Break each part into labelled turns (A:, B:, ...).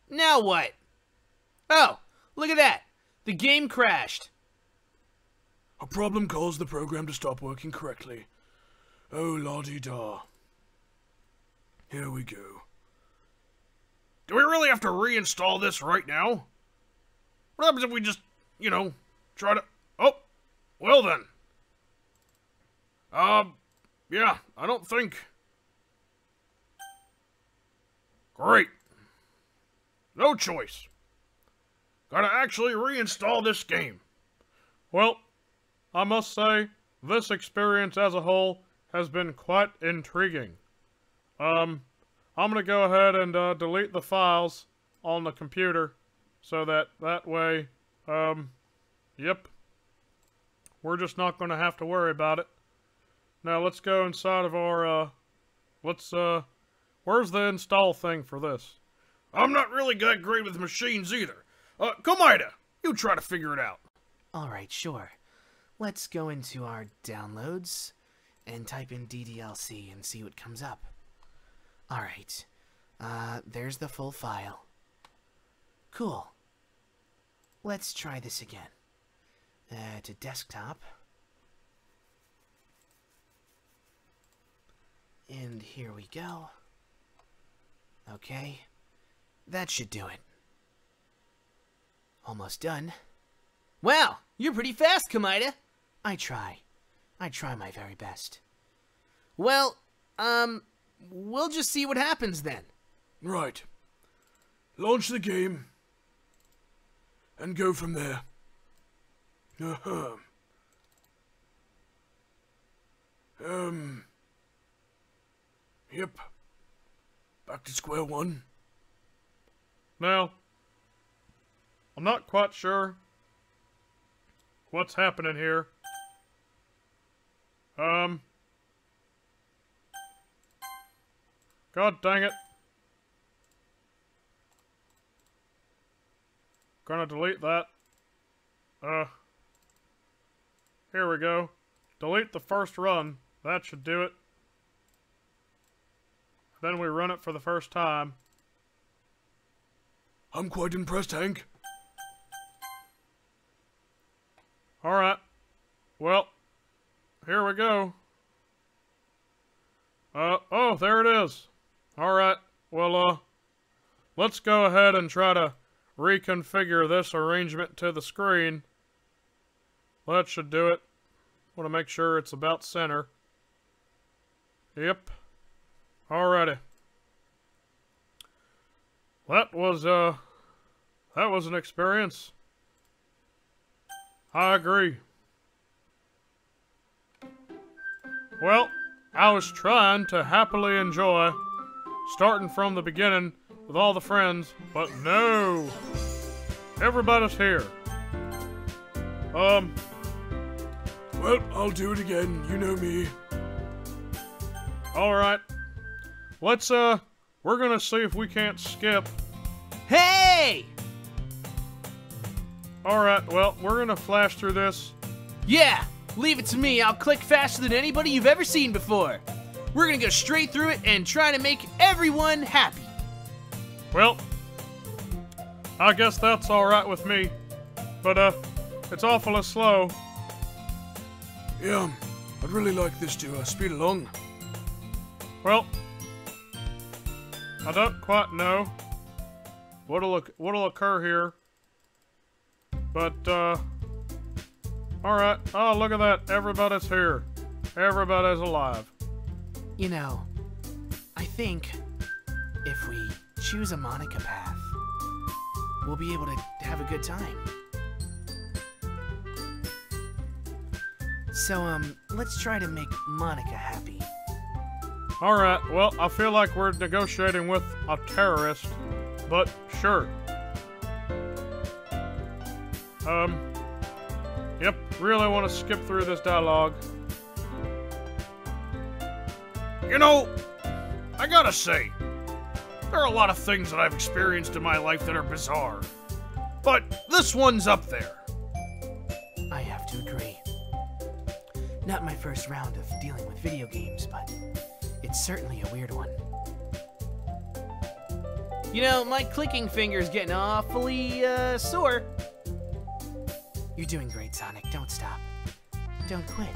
A: Now what? Oh, look at that. The game crashed.
B: A problem caused the program to stop working correctly. Oh, la-di-da. Here we go.
C: Do we really have to reinstall this right now? What happens if we just, try to... Oh, well then. Yeah, I don't think... Great. No choice. Gotta actually reinstall this game.
D: Well, I must say, this experience as a whole has been quite intriguing. I'm gonna go ahead and delete the files on the computer so that way, yep, we're just not gonna have to worry about it. Now let's go inside of our, where's the install thing for this?
C: I'm not really that great with machines either. Komaida, you try to figure it out.
A: Alright, sure. Let's go into our downloads and type in DDLC and see what comes up. Alright. There's the full file. Cool. Let's try this again. To desktop. And here we go. Okay. That should do it. Almost done. Wow, you're pretty fast, Komaida. I try my very best. Well, we'll just see what happens then.
B: Right. Launch the game. And go from there. Yep. Back to square one.
D: Now, I'm not quite sure what's happening here. God dang it. Gonna delete that. Here we go. Delete the first run. That should do it. Then we run it for the first time.
B: I'm quite impressed, Hank.
D: Alright. Well, here we go. Oh, there it is. Alright. Well, let's go ahead and try to reconfigure this arrangement to the screen. That should do it. Want to make sure it's about center. Yep. Alrighty. That was an experience. I agree. Well, I was trying to happily enjoy starting from the beginning with all the friends, but no! Everybody's here.
B: Well, I'll do it again. You know me.
D: Alright. Let's, we're gonna see if we can't skip.
A: Hey!
D: Alright, well, we're gonna flash through this.
A: Yeah! Leave it to me. I'll click faster than anybody you've ever seen before. We're gonna go straight through it and try to make everyone happy.
D: Well, I guess that's alright with me. But, it's awfully slow.
B: Yeah, I'd really like this to speed along.
D: Well, I don't quite know what'll occur here. But, alright. Oh, look at that. Everybody's here. Everybody's alive.
A: You know, I think if we choose a Monica path, we'll be able to have a good time. So, let's try to make Monica happy.
D: Alright, well, I feel like we're negotiating with a terrorist, but sure. Yep, really want to skip through this dialogue.
C: You know, I gotta say, there are a lot of things that I've experienced in my life that are bizarre. But this one's up there.
A: I have to agree. Not my first round of dealing with video games, but it's certainly a weird one. You know, my clicking finger's getting awfully, sore. You're doing great, Sonic. Don't stop. Don't quit.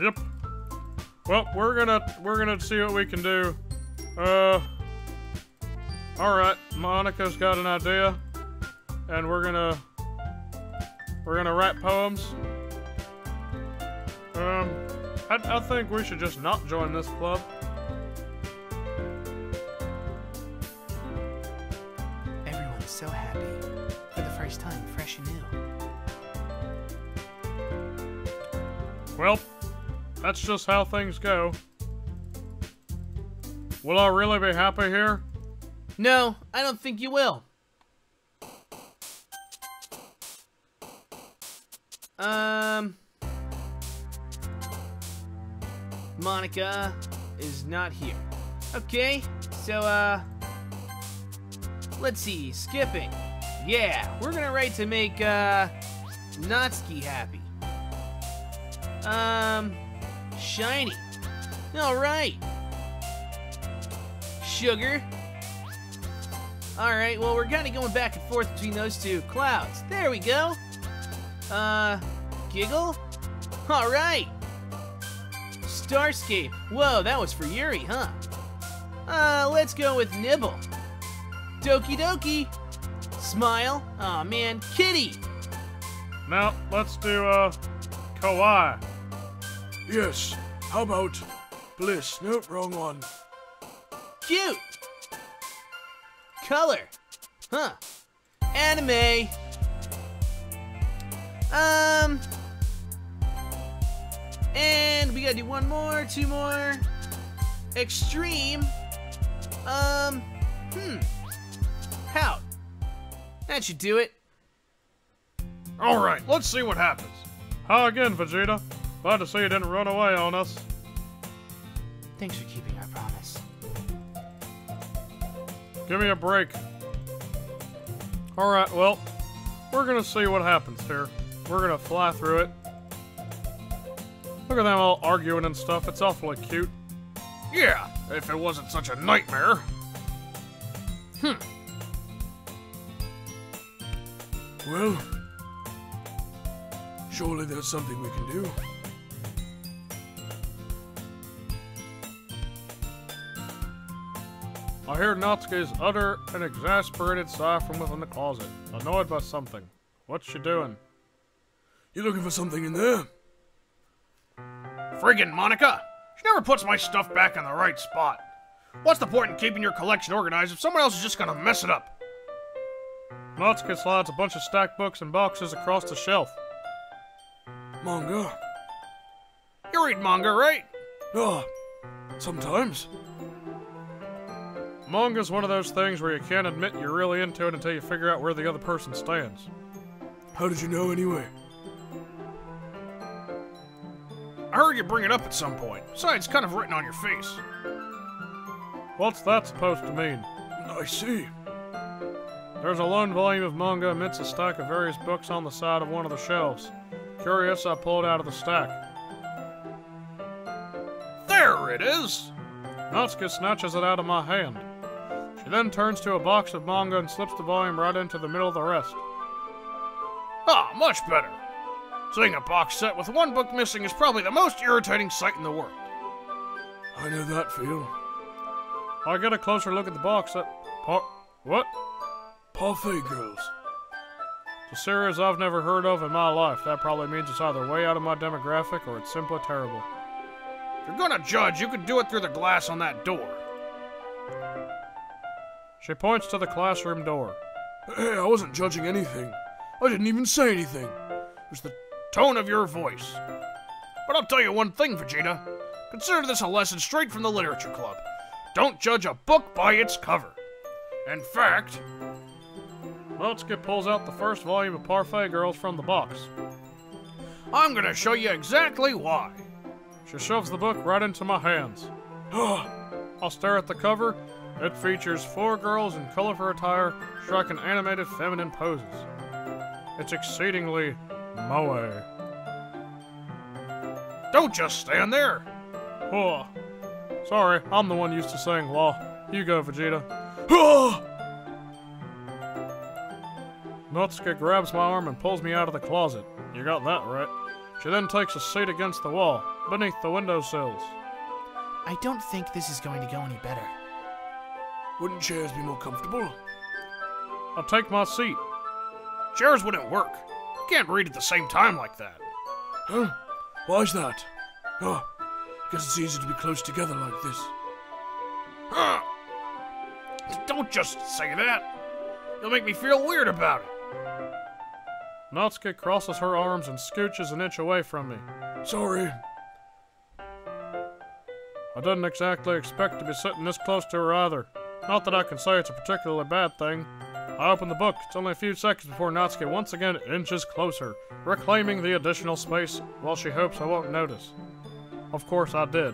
D: Yep. Well, we're gonna see what we can do. Alright, Monica's got an idea. And we're gonna write poems. I think we should just not join this club.
A: Everyone's so happy. For the first time, fresh and new.
D: Well, that's just how things go. Will I really be happy here?
A: No, I don't think you will. Monica is not here. Okay, so, let's see, skipping. Yeah, we're gonna write to make, Natsuki happy. Shiny. Alright. Sugar. Alright, well, we're kinda going back and forth between those two. Clouds. There we go. Giggle? Alright. Starscape. Whoa, that was for Yuri, huh? Let's go with Nibble. Doki Doki. Smile. Aw, man. Kitty.
D: Now, let's do, Kawaii.
B: Yes. How about Bliss? No, wrong one.
A: Cute. Color. Huh. Anime. And we gotta do one more, two more. Extreme. Pout. That should do it.
C: Alright, let's see what happens.
D: Hi again, Vegeta. Glad to see you didn't run away on us.
A: Thanks for keeping our promise.
D: Give me a break. Alright, well, we're gonna see what happens here. We're gonna fly through it. Look at them all arguing and stuff. It's awfully cute.
C: Yeah, if it wasn't such a nightmare.
B: Well, surely there's something we can do.
D: I hear Natsuki's utter and exasperated sigh from within the closet, annoyed by something. What's she doing?
B: You looking for something in there?
C: Friggin' Monica! She never puts my stuff back in the right spot. What's the point in keeping your collection organized if someone else is just gonna mess it up?
D: Natsuki slides a bunch of stacked books and boxes across the shelf.
B: Manga?
C: You read manga, right?
B: Ah, sometimes.
D: Manga's one of those things where you can't admit you're really into it until you figure out where the other person stands.
B: How did you know anyway?
C: I heard you bring it up at some point. Besides, it's kind of written on your face.
D: What's that supposed to mean?
B: I see.
D: There's a lone volume of manga amidst a stack of various books on the side of one of the shelves. Curious, I pulled it out of the stack.
C: There it is!
D: Natsuki snatches it out of my hand. She then turns to a box of manga and slips the volume right into the middle of the rest.
C: Ah, much better. Seeing a box set with one book missing is probably the most irritating sight in the world.
B: I know that feel.
D: I get a closer look at the box set. What?
B: Parfait Girls.
D: It's a series I've never heard of in my life. That probably means it's either way out of my demographic or it's simply terrible.
C: If you're gonna judge, you could do it through the glass on that door.
D: She points to the classroom door.
B: Hey, I wasn't judging anything. I didn't even say anything.
C: It was the tone of your voice. But I'll tell you one thing, Vegeta. Consider this a lesson straight from the Literature Club. Don't judge a book by its cover. In fact...
D: Natsuki pulls out the first volume of Parfait Girls from the box.
C: I'm gonna show you exactly why.
D: She shoves the book right into my hands. I'll stare at the cover. It features 4 girls in colorful attire striking animated feminine poses. It's exceedingly moe.
C: Don't just stand there.
D: Whoa. Sorry, I'm the one used to saying wah. You go, Vegeta.
B: Ah!
D: Natsuki grabs my arm and pulls me out of the closet. You got that right. She then takes a seat against the wall, beneath the windowsills.
A: I don't think this is going to go any better.
B: Wouldn't chairs be more comfortable?
D: I'll take my seat.
C: Chairs wouldn't work. You can't read at the same time like that.
B: Huh? Why's that? Oh, guess it's easy to be close together like this.
C: Huh. Don't just say that. You'll make me feel weird about it.
D: Natsuki crosses her arms and scooches an inch away from me.
B: Sorry.
D: I didn't exactly expect to be sitting this close to her either. Not that I can say it's a particularly bad thing. I open the book. It's only a few seconds before Natsuki once again inches closer, reclaiming the additional space while she hopes I won't notice. Of course I did.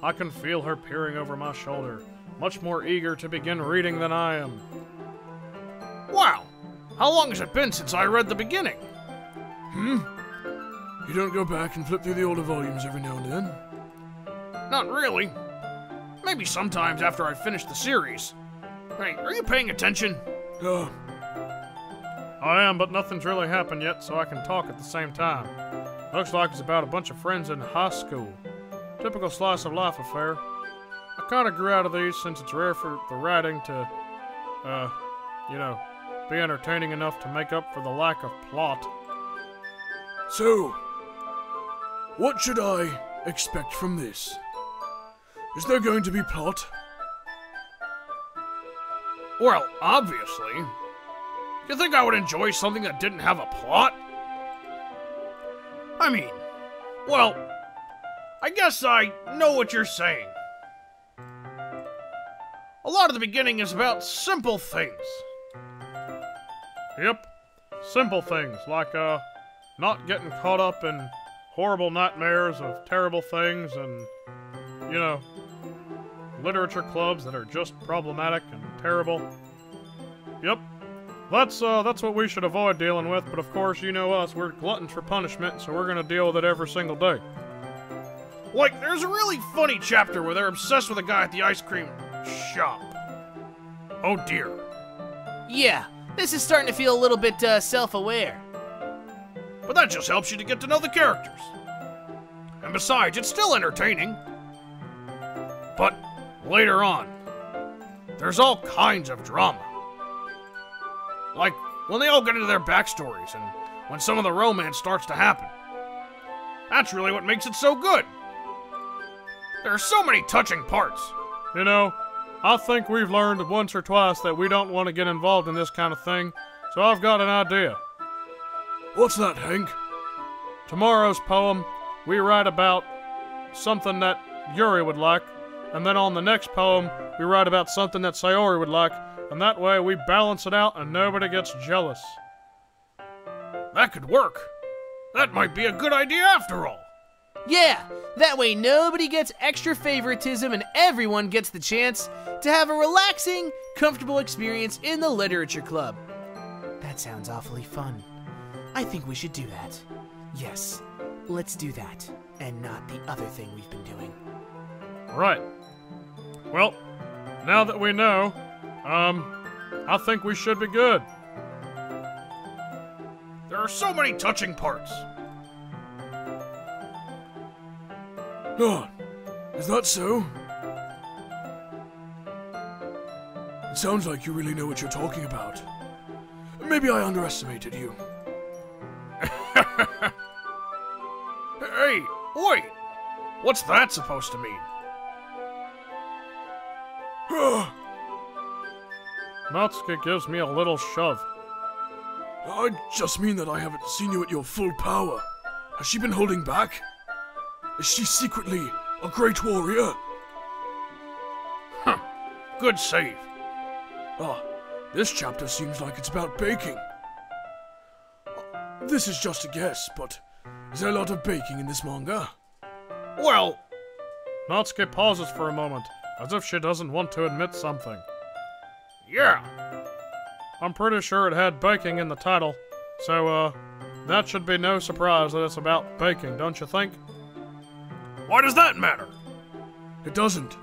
D: I can feel her peering over my shoulder, much more eager to begin reading than I am.
C: Wow. How long has it been since I read the beginning?
B: You don't go back and flip through the older volumes every now and then?
C: Not really. Maybe sometimes after I finish the series. Hey, are you paying attention?
D: I am, but nothing's really happened yet, so I can talk at the same time. Looks like it's about a bunch of friends in high school. Typical slice of life affair. I kinda grew out of these since it's rare for the writing to, be entertaining enough to make up for the lack of plot.
B: So, what should I expect from this? Is there going to be plot?
C: Well, obviously. You think I would enjoy something that didn't have a plot? I mean, well, I guess I know what you're saying. A lot of the beginning is about simple things.
D: Yep. Simple things, like, not getting caught up in horrible nightmares of terrible things and, literature clubs that are just problematic and terrible. Yep. That's what we should avoid dealing with, but of course, you know us, we're gluttons for punishment, so we're gonna deal with it every single day.
C: Like, there's a really funny chapter where they're obsessed with a guy at the ice cream shop. Oh dear.
A: Yeah, this is starting to feel a little bit self-aware.
C: But that just helps you to get to know the characters. And besides, it's still entertaining. But later on, there's all kinds of drama. Like when they all get into their backstories and when some of the romance starts to happen. That's really what makes it so good. There are so many touching parts.
D: I think we've learned once or twice that we don't want to get involved in this kind of thing, so I've got an idea.
B: What's that, Hank?
D: Tomorrow's poem, we write about something that Yuri would like, and then on the next poem, we write about something that Sayori would like, and that way we balance it out and nobody gets jealous.
C: That could work. That might be a good idea after all.
A: Yeah, that way nobody gets extra favoritism and everyone gets the chance to have a relaxing, comfortable experience in the literature club. That sounds awfully fun. I think we should do that. Yes, let's do that, and not the other thing we've been doing.
D: Right. Well, now that we know, I think we should be good.
C: There are so many touching parts.
B: Oh, is that so? It sounds like you really know what you're talking about. Maybe I underestimated you.
C: Hey, wait! What's that supposed to mean?
D: Natsuki gives me a little shove.
B: I just mean that I haven't seen you at your full power. Has she been holding back? Is she secretly a great warrior?
C: Huh. Good save.
B: Ah, this chapter seems like it's about baking. This is just a guess, but is there a lot of baking in this manga?
C: Well...
D: Natsuki pauses for a moment, as if she doesn't want to admit something.
C: Yeah.
D: I'm pretty sure it had baking in the title, so, that should be no surprise that it's about baking, don't you think?
C: Why does that matter?
B: It doesn't.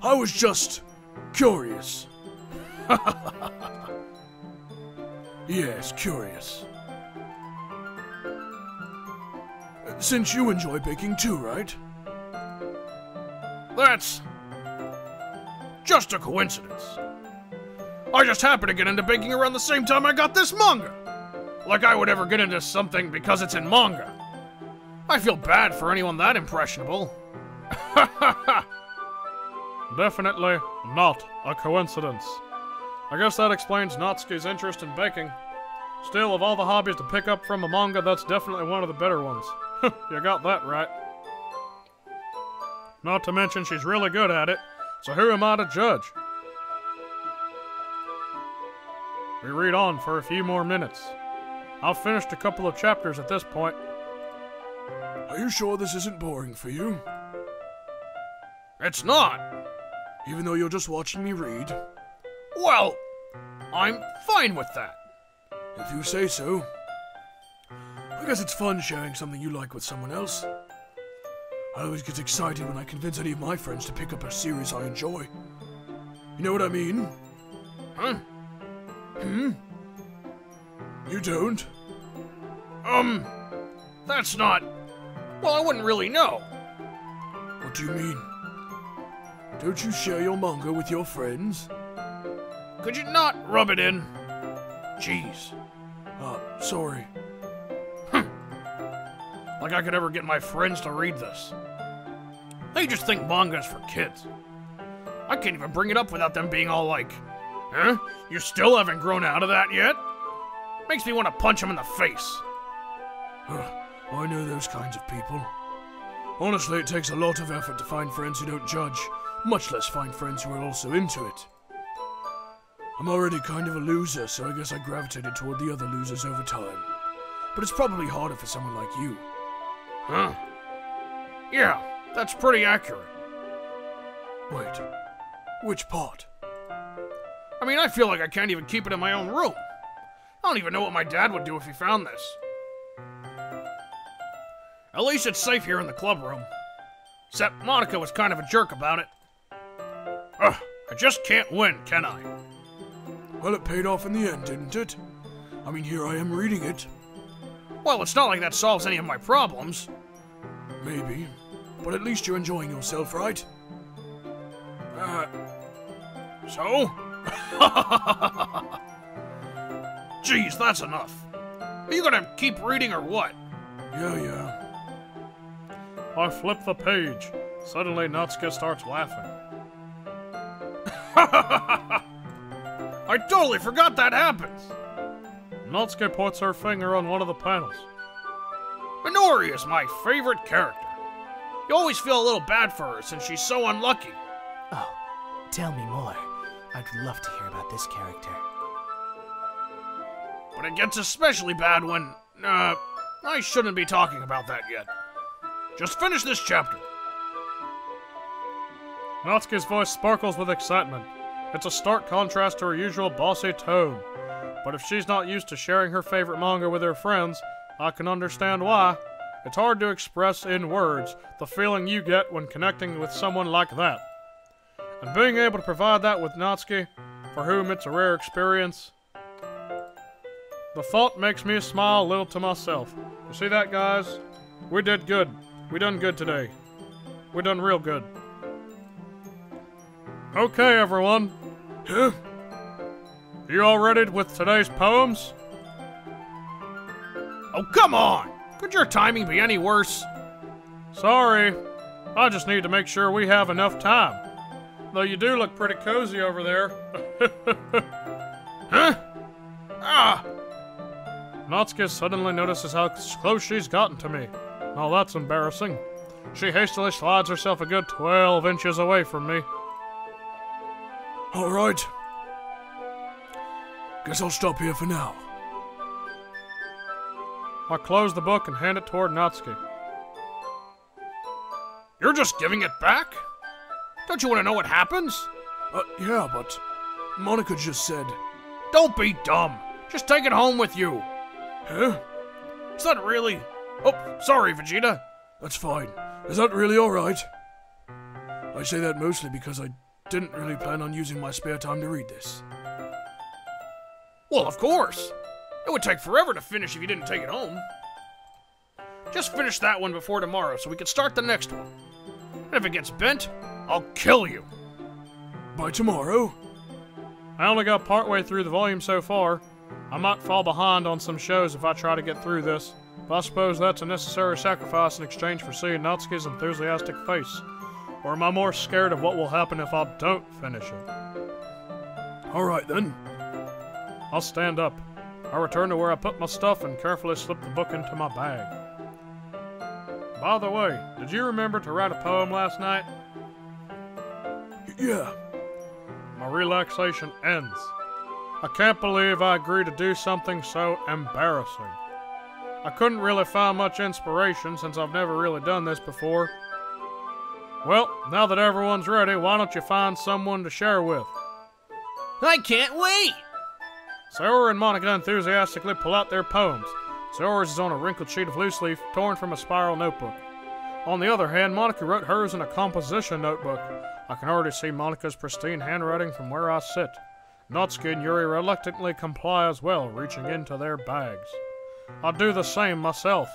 B: I was just Curious. Yes, curious. Since you enjoy baking too, right?
C: That's just a coincidence. I just happened to get into baking around the same time I got this manga. Like I would ever get into something because it's in manga. I feel bad for anyone that impressionable.
D: Definitely not a coincidence. I guess that explains Natsuki's interest in baking. Still, of all the hobbies to pick up from a manga, that's definitely one of the better ones. You got that right. Not to mention she's really good at it, so who am I to judge? We read on for a few more minutes. I've finished a couple of chapters at this point.
B: Are you sure this isn't boring for you?
C: It's not.
B: Even though you're just watching me read?
C: Well, I'm fine with that.
B: If you say so. I guess it's fun sharing something you like with someone else. I always get excited when I convince any of my friends to pick up a series I enjoy. You know what I mean?
C: Huh?
B: You don't?
C: That's not... Well, I wouldn't really know.
B: What do you mean? Don't you share your manga with your friends?
C: Could you not rub it in? Jeez.
B: Sorry.
C: Like I could ever get my friends to read this. They just think manga's for kids. I can't even bring it up without them being all like, huh? You still haven't grown out of that yet? Makes me want to punch them in the face.
B: I know those kinds of people. Honestly, it takes a lot of effort to find friends who don't judge, much less find friends who are also into it. I'm already kind of a loser, so I guess I gravitated toward the other losers over time. But it's probably harder for someone like you.
C: Huh? Yeah, that's pretty accurate.
B: Wait, which part?
C: I mean, I feel like I can't even keep it in my own room. I don't even know what my dad would do if he found this. At least it's safe here in the club room. Except Monica was kind of a jerk about it. Ugh, I just can't win, can I?
B: Well, it paid off in the end, didn't it? I mean, here I am reading it.
C: Well, it's not like that solves any of my problems.
B: Maybe. But at least you're enjoying yourself, right?
C: So? Jeez, that's enough. Are you gonna keep reading or what?
B: Yeah.
D: I flip the page. Suddenly, Natsuki starts laughing.
C: I totally forgot that happens.
D: Natsuki puts her finger on one of the panels.
C: Minori is my favorite character. You always feel a little bad for her since she's so unlucky.
A: Oh, tell me more. I'd love to hear about this character.
C: But it gets especially bad when, I shouldn't be talking about that yet. Just finish this chapter.
D: Natsuki's voice sparkles with excitement. It's a stark contrast to her usual bossy tone. But if she's not used to sharing her favorite manga with her friends, I can understand why. It's hard to express in words the feeling you get when connecting with someone like that. And being able to provide that with Natsuki, for whom it's a rare experience, the thought makes me smile a little to myself. You see that, guys? We did good. We done good today. We done real good. Okay, everyone.
B: Huh?
D: You all ready with today's poems?
C: Oh, come on! Could your timing be any worse?
D: Sorry. I just need to make sure we have enough time. Though you do look pretty cozy over there.
C: Huh? Ah!
D: Natsuki suddenly notices how close she's gotten to me. Now that's embarrassing. She hastily slides herself a good 12 inches away from me.
B: All right. Guess I'll stop here for now.
D: I close the book and hand it toward Natsuki.
C: You're just giving it back? Don't you want to know what happens?
B: Yeah, but Monica just said...
C: Don't be dumb. Just take it home with you.
B: Huh?
C: Is that really... Oh, sorry, Vegeta.
B: That's fine. Is that really all right? I say that mostly because I didn't really plan on using my spare time to read this.
C: Well, of course. It would take forever to finish if you didn't take it home. Just finish that one before tomorrow so we can start the next one. And if it gets bent, I'll kill you.
B: By tomorrow?
D: I only got partway through the volume so far. I might fall behind on some shows if I try to get through this, but I suppose that's a necessary sacrifice in exchange for seeing Natsuki's enthusiastic face. Or am I more scared of what will happen if I don't finish it?
B: Alright then.
D: I'll stand up. I return to where I put my stuff and carefully slip the book into my bag. By the way, did you remember to write a poem last night?
B: Yeah.
D: My relaxation ends. I can't believe I agreed to do something so embarrassing. I couldn't really find much inspiration since I've never really done this before. Well, now that everyone's ready, why don't you find someone to share with?
A: I can't wait!
D: Sora and Monica enthusiastically pull out their poems. Sora's is on a wrinkled sheet of loose leaf torn from a spiral notebook. On the other hand, Monica wrote hers in a composition notebook. I can already see Monica's pristine handwriting from where I sit. Natsuki and Yuri reluctantly comply as well, reaching into their bags. I'll do the same myself.